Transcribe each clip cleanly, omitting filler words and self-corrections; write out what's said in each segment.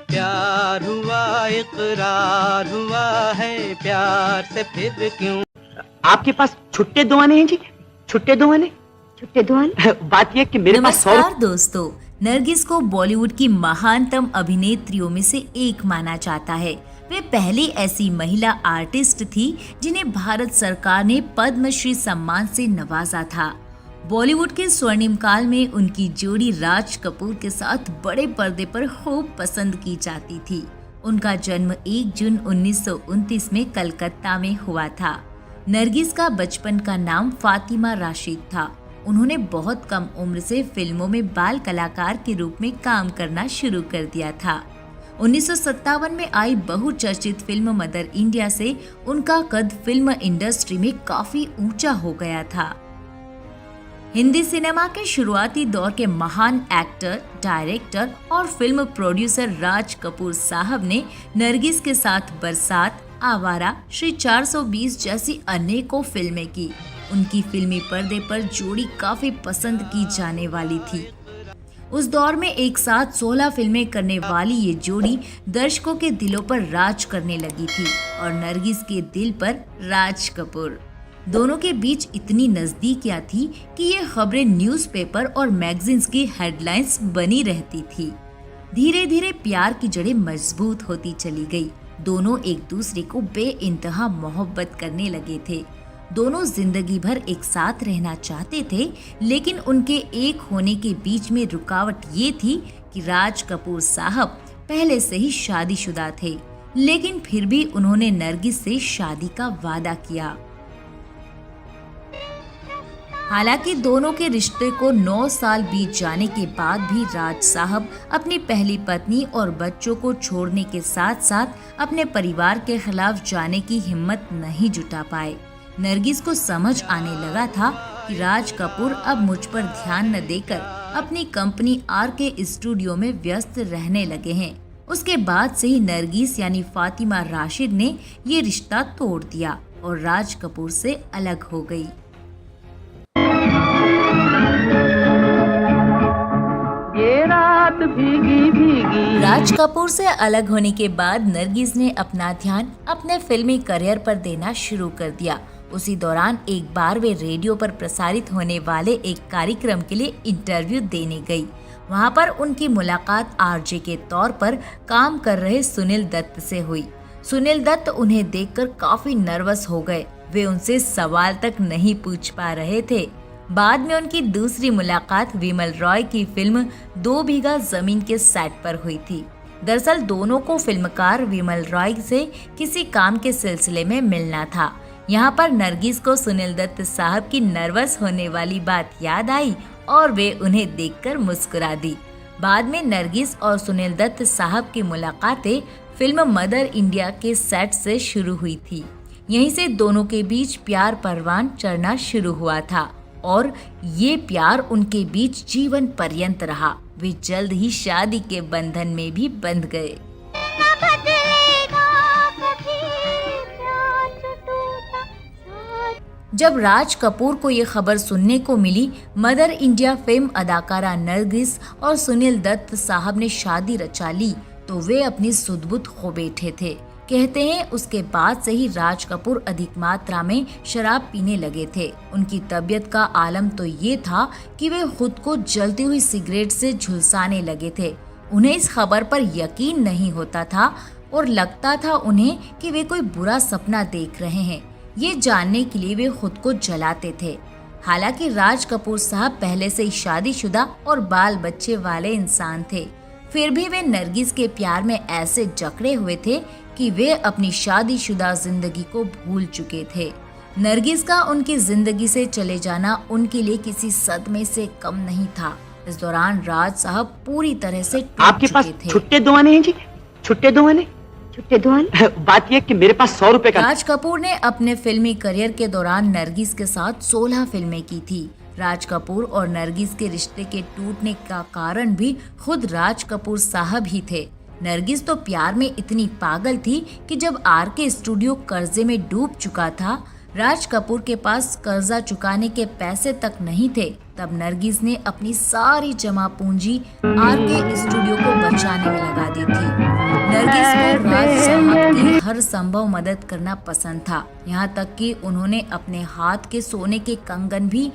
प्यार हुआ इकरार हुआ है, प्यार से फिर क्यों। आपके पास छुट्टे दुआने हैं जी? छुट्टे दुआने? छुट्टे दुआने? बात यह कि मेरे पास नमस्कार दोस्तों, नरगिस को बॉलीवुड की महानतम अभिनेत्रियों में से एक माना जाता है। वे पहली ऐसी महिला आर्टिस्ट थी जिन्हें भारत सरकार ने पद्मश्री सम्मान से नवाजा था। बॉलीवुड के स्वर्णिम काल में उनकी जोड़ी राज कपूर के साथ बड़े पर्दे पर खूब पसंद की जाती थी। उनका जन्म 1 जून 1929 में कलकत्ता में हुआ था। नरगिस का बचपन का नाम फातिमा राशिद था। उन्होंने बहुत कम उम्र से फिल्मों में बाल कलाकार के रूप में काम करना शुरू कर दिया था। 1957 में आई बहुचर्चित फिल्म मदर इंडिया से उनका कद फिल्म इंडस्ट्री में काफी ऊंचा हो गया था। हिंदी सिनेमा के शुरुआती दौर के महान एक्टर, डायरेक्टर और फिल्म प्रोड्यूसर राज कपूर साहब ने नरगिस के साथ बरसात, आवारा, श्री 420 जैसी अनेकों फिल्में की। उनकी फिल्मी पर्दे पर जोड़ी काफी पसंद की जाने वाली थी। उस दौर में एक साथ 16 फिल्में करने वाली ये जोड़ी दर्शकों के दिलों पर राज करने लगी थी और नरगिस के दिल पर राज कपूर। दोनों के बीच इतनी नजदीकियां थी कि ये खबरें न्यूज़पेपर और मैगजीन्स की हेडलाइंस बनी रहती थी। धीरे धीरे प्यार की जड़ें मजबूत होती चली गई। दोनों एक दूसरे को बेइंतहा मोहब्बत करने लगे थे। दोनों जिंदगी भर एक साथ रहना चाहते थे, लेकिन उनके एक होने के बीच में रुकावट ये थी कि राज कपूर साहब पहले से ही शादीशुदा थे, लेकिन फिर भी उन्होंने नरगिस से शादी का वादा किया। हालांकि दोनों के रिश्ते को 9 साल बीत जाने के बाद भी राज साहब अपनी पहली पत्नी और बच्चों को छोड़ने के साथ साथ अपने परिवार के खिलाफ जाने की हिम्मत नहीं जुटा पाए। नरगिस को समझ आने लगा था कि राज कपूर अब मुझ पर ध्यान न देकर अपनी कंपनी आरके स्टूडियो में व्यस्त रहने लगे हैं। उसके बाद से ही नरगिस यानी फातिमा राशिद ने ये रिश्ता तोड़ दिया और राज कपूर से अलग हो गई। ये रात भीगी भीगी। राज कपूर से अलग होने के बाद नरगिस ने अपना ध्यान अपने फिल्मी करियर पर देना शुरू कर दिया। उसी दौरान एक बार वे रेडियो पर प्रसारित होने वाले एक कार्यक्रम के लिए इंटरव्यू देने गई। वहां पर उनकी मुलाकात आरजे के तौर पर काम कर रहे सुनील दत्त से हुई। सुनील दत्त उन्हें देखकर काफी नर्वस हो गए। वे उनसे सवाल तक नहीं पूछ पा रहे थे। बाद में उनकी दूसरी मुलाकात विमल रॉय की फिल्म 2 बीघा जमीन के सेट पर हुई थी। दरअसल दोनों को फिल्मकार विमल रॉय से किसी काम के सिलसिले में मिलना था। यहाँ पर नरगिस को सुनील दत्त साहब की नर्वस होने वाली बात याद आई और वे उन्हें देखकर मुस्कुरा दी। बाद में नरगिस और सुनील दत्त साहब की मुलाकातें फिल्म मदर इंडिया के सेट से शुरू हुई थी। यहीं से दोनों के बीच प्यार परवान चढ़ना शुरू हुआ था और ये प्यार उनके बीच जीवन पर्यंत रहा। वे जल्द ही शादी के बंधन में भी बंध गए। जब राज कपूर को ये खबर सुनने को मिली, मदर इंडिया फेम अदाकारा नरगिस और सुनील दत्त साहब ने शादी रचा ली, तो वे अपनी सुध-बुध खो बैठे थे। कहते हैं उसके बाद से ही राज कपूर अधिक मात्रा में शराब पीने लगे थे। उनकी तबीयत का आलम तो ये था कि वे खुद को जलती हुई सिगरेट से झुलसाने लगे थे। उन्हें इस खबर पर यकीन नहीं होता था और लगता था उन्हें कि वे कोई बुरा सपना देख रहे हैं। ये जानने के लिए वे खुद को जलाते थे। हालांकि राज कपूर साहब पहले से ही शादीशुदा और बाल बच्चे वाले इंसान थे, फिर भी वे नरगिस के प्यार में ऐसे जकड़े हुए थे कि वे अपनी शादीशुदा जिंदगी को भूल चुके थे। नरगिस का उनकी जिंदगी से चले जाना उनके लिए किसी सदमे से कम नहीं था। इस दौरान राज साहब पूरी तरह से टूट आपके पास चुके थे। छुट्टे दुआने हैं जी? छुट्टे दुआने? छुट्टे दुआने? बात यह कि मेरे पास 100 रुपए का। राज कपूर ने अपने फिल्मी करियर के दौरान नरगिस के साथ 16 फिल्में की थी। राज कपूर और नरगिस के रिश्ते के टूटने का कारण भी खुद राज कपूर साहब ही थे। नरगिस तो प्यार में इतनी पागल थी कि जब आरके स्टूडियो कर्जे में डूब चुका था, राज कपूर के पास कर्जा चुकाने के पैसे तक नहीं थे, तब नरगिस ने अपनी सारी जमा पूंजी आरके स्टूडियो को बचाने में लगा दी थी। हर संभव मदद करना पसंद था। यहाँ तक कि उन्होंने अपने हाथ के सोने के कंगन भी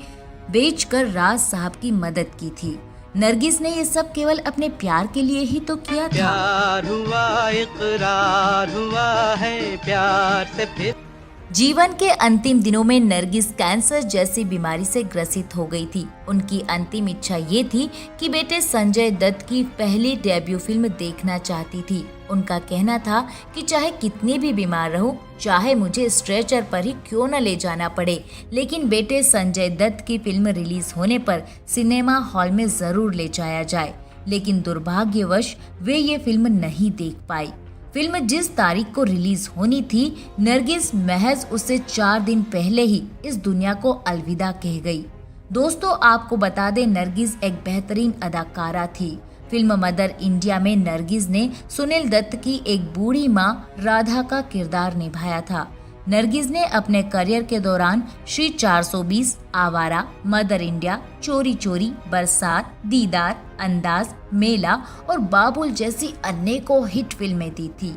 बेचकर राज साहब की मदद की थी। नरगिस ने ये सब केवल अपने प्यार के लिए ही तो किया था। प्यार हुआ, इकरार हुआ है, प्यार से फिर जीवन के अंतिम दिनों में नरगिस कैंसर जैसी बीमारी से ग्रसित हो गई थी। उनकी अंतिम इच्छा ये थी कि बेटे संजय दत्त की पहली डेब्यू फिल्म देखना चाहती थी। उनका कहना था कि चाहे कितनी भी बीमार रहूं, चाहे मुझे स्ट्रेचर पर ही क्यों न ले जाना पड़े, लेकिन बेटे संजय दत्त की फिल्म रिलीज होने पर सिनेमा हॉल में जरूर ले जाया जाए। लेकिन दुर्भाग्यवश वे ये फिल्म नहीं देख पाई। फिल्म जिस तारीख को रिलीज होनी थी, नरगिस महज उससे 4 दिन पहले ही इस दुनिया को अलविदा कह गई। दोस्तों, आपको बता दें, नरगिस एक बेहतरीन अदाकारा थी। फिल्म मदर इंडिया में नरगिस ने सुनील दत्त की एक बूढ़ी मां राधा का किरदार निभाया था। नरगिस ने अपने करियर के दौरान श्री 420, आवारा, मदर इंडिया, चोरी चोरी, बरसात, दीदार, अंदाज, मेला और बाबुल जैसी अनेकों हिट फिल्में दी थी।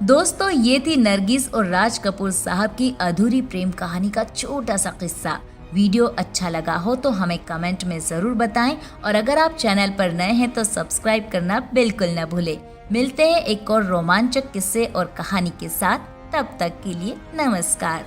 दोस्तों, ये थी नरगिस और राज कपूर साहब की अधूरी प्रेम कहानी का छोटा सा किस्सा। वीडियो अच्छा लगा हो तो हमें कमेंट में जरूर बताएं और अगर आप चैनल पर नए हैं तो सब्सक्राइब करना बिल्कुल न भूलें। मिलते हैं एक और रोमांचक किस्से और कहानी के साथ। तब तक के लिए नमस्कार।